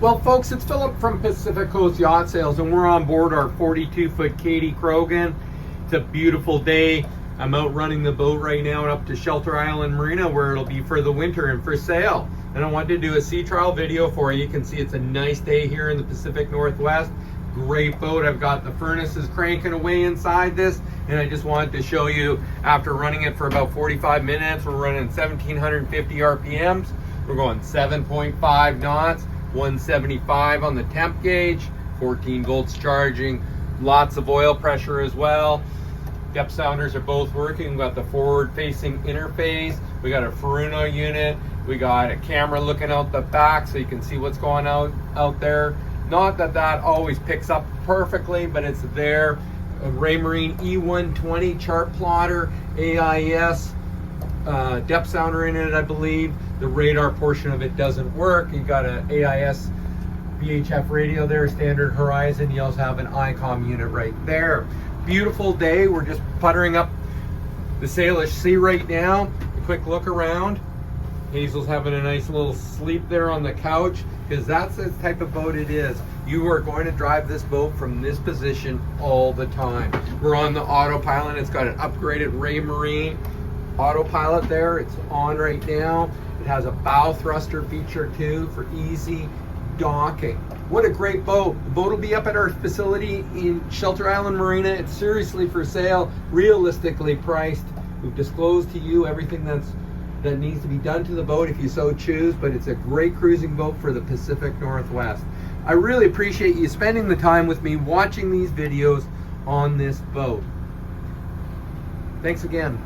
Well, folks, it's Philip from Pacific Coast Yacht Sales, and we're on board our 42-foot Kadey-Krogen. It's a beautiful day. I'm out running the boat right now up to Shelter Island Marina, where it'll be for the winter and for sale. And I wanted to do a sea trial video for you. You can see it's a nice day here in the Pacific Northwest. Great boat. I've got the furnaces cranking away inside this, and I just wanted to show you after running it for about 45 minutes. We're running 1750 RPMs. We're going 7.5 knots. 175 on the temp gauge, 14 volts charging, lots of oil pressure as well. Depth sounders are both working. We've got the forward facing interface. We got a Furuno unit. We got a camera looking out the back so you can see what's going out there. Not that that always picks up perfectly, but it's there. A Raymarine E120 chart plotter, AIS, depth sounder in it, I believe. The radar portion of it doesn't work. You got an AIS VHF radio there, standard horizon. You also have an ICOM unit right there. Beautiful day. We're just puttering up the Salish Sea right now. A quick look around. Hazel's having a nice little sleep there on the couch, because that's the type of boat it is. You are going to drive this boat from this position all the time. We're on the autopilot. It's got an upgraded Raymarine autopilot there. It's on right now. It has a bow thruster feature too for easy docking. What a great boat. The boat will be up at our facility in Shelter Island Marina. It's seriously for sale, realistically priced. We've disclosed to you everything that needs to be done to the boat if you so choose, but it's a great cruising boat for the Pacific Northwest. I really appreciate you spending the time with me watching these videos on this boat. Thanks again.